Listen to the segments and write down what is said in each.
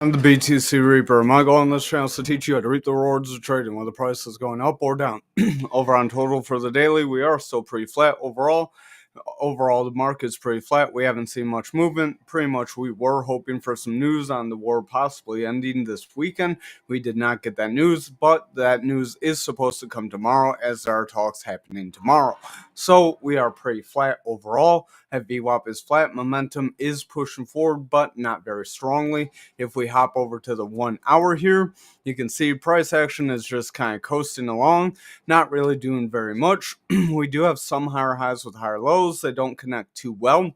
I'm the BTC Reaper. My goal on this channel is to teach you how to reap the rewards of trading, whether the price is going up or down. Over on total for the daily, we are still pretty flat overall. Overall, the market's pretty flat. We haven't seen much movement. Pretty much, we were hoping for some news on the war possibly ending this weekend. We did not get that news, but that news is supposed to come tomorrow, as there are talks happening tomorrow. So we are pretty flat overall. At VWAP is flat. Momentum is pushing forward, but not very strongly. If we hop over to the 1 hour here, you can see price action is just kind of coasting along, not really doing very much. We do have some higher highs with higher lows. They don't connect too well.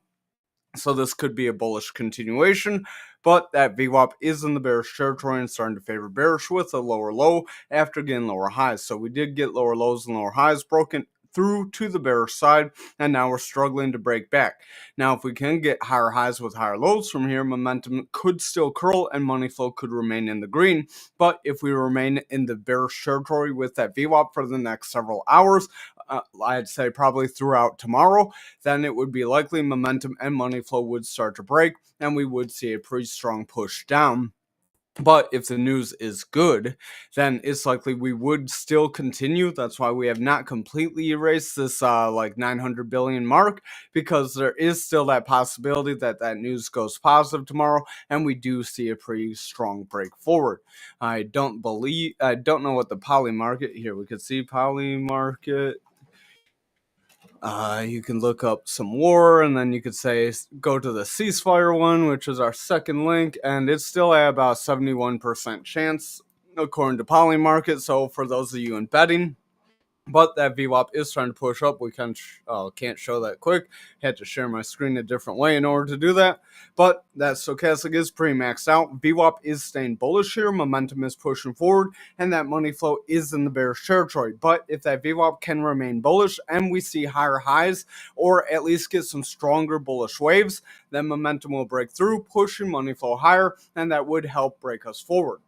So this could be a bullish continuation, but that VWAP is in the bearish territory and starting to favor bearish with a lower low after getting lower highs. So we did get lower lows and lower highs broken through to the bearish side, and now we're struggling to break back. Now, if we can get higher highs with higher lows from here, momentum could still curl and money flow could remain in the green. But if we remain in the bearish territory with that VWAP for the next several hours, I'd say probably throughout tomorrow, then it would be likely momentum and money flow would start to break, and we would see a pretty strong push down. But if the news is good, then it's likely we would still continue. That's why we have not completely erased this like 900 billion mark, because there is still that possibility that that news goes positive tomorrow, and we do see a pretty strong break forward. I don't know what the poly market here. We could see poly market. You can look up some war, and then you could say go to the ceasefire one, which is our second link, and it's still at about 71% chance according to Polymarket. So for those of you in betting, but that VWAP is trying to push up. We can't show that quick. Had to share my screen a different way in order to do that. But that stochastic is pretty maxed out. VWAP is staying bullish here. Momentum is pushing forward, and that money flow is in the bearish territory. But if that VWAP can remain bullish and we see higher highs, or at least get some stronger bullish waves, then momentum will break through, pushing money flow higher, and that would help break us forward.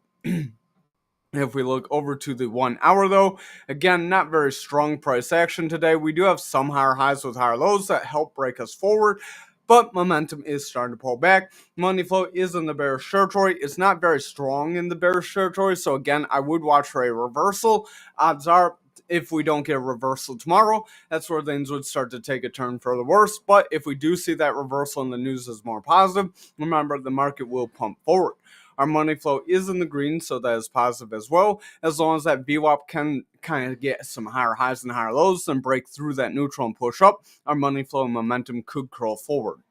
If we look over to the 1 hour though, again, not very strong price action today. We do have some higher highs with higher lows that help break us forward, but momentum is starting to pull back. Money flow is in the bearish territory. It's not very strong in the bearish territory, so again, I would watch for a reversal. Odds are, if we don't get a reversal tomorrow, that's where things would start to take a turn for the worse. But if we do see that reversal and the news is more positive, remember the market will pump forward. Our money flow is in the green, so that is positive as well. As long as that VWAP can kind of get some higher highs and higher lows and break through that neutral and push up, our money flow and momentum could curl forward.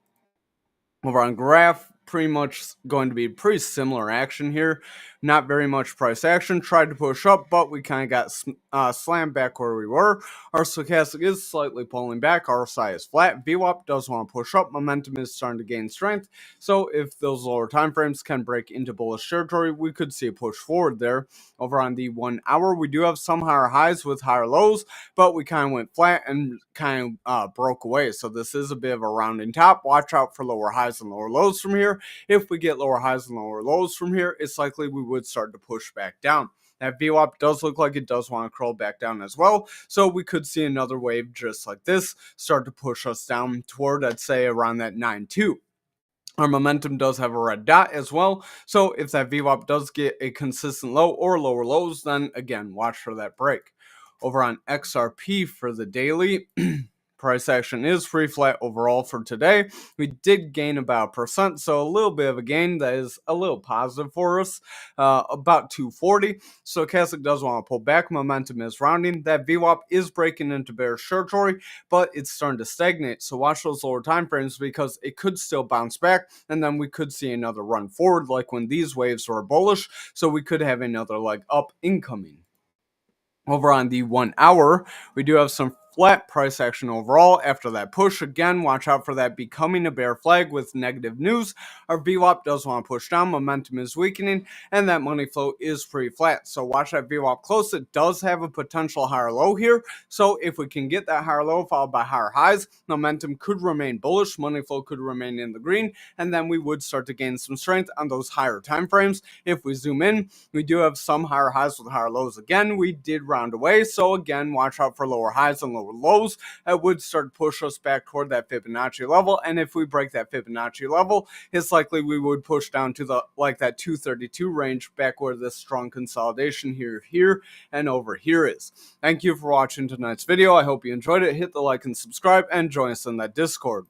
Over on graph, pretty much going to be pretty similar action here. Not very much price action. Tried to push up, but we kind of got slammed back where we were. Our stochastic is slightly pulling back. RSI is flat. VWAP does want to push up. Momentum is starting to gain strength. So if those lower time frames can break into bullish territory, we could see a push forward there. Over on the 1 hour, we do have some higher highs with higher lows, but we kind of went flat and kind of broke away. So this is a bit of a rounding top. Watch out for lower highs and lower lows from here. If we get lower highs and lower lows from here, it's likely we would start to push back down. That VWAP does look like it does want to curl back down as well. So we could see another wave just like this start to push us down toward, I'd say, around that 9.2. Our momentum does have a red dot as well. So if that VWAP does get a consistent low or lower lows, then again, watch for that break. Over on XRP for the daily, price action is pretty flat overall for today. We did gain about 1%, so a little bit of a gain that is a little positive for us, about 240. Stochastic does want to pull back. Momentum is rounding. That VWAP is breaking into bearish territory, but it's starting to stagnate. So watch those lower time frames, because it could still bounce back, and then we could see another run forward like when these waves were bullish. So we could have another leg up incoming. Over on the 1 hour, we do have some flat price action overall after that push. Again, watch out for that becoming a bear flag with negative news. Our VWAP does want to push down. Momentum is weakening, and that money flow is pretty flat. So watch that VWAP close. It does have a potential higher low here. So if we can get that higher low followed by higher highs, momentum could remain bullish. Money flow could remain in the green, and then we would start to gain some strength on those higher time frames. If we zoom in, we do have some higher highs with higher lows. Again, we did round away. So again, watch out for lower highs and lower lower lows, it would start to push us back toward that Fibonacci level. And if we break that Fibonacci level, it's likely we would push down to the that 232 range, back where this strong consolidation here and over here is. Thank you for watching tonight's video. I hope you enjoyed it. Hit the like and subscribe and join us in that Discord.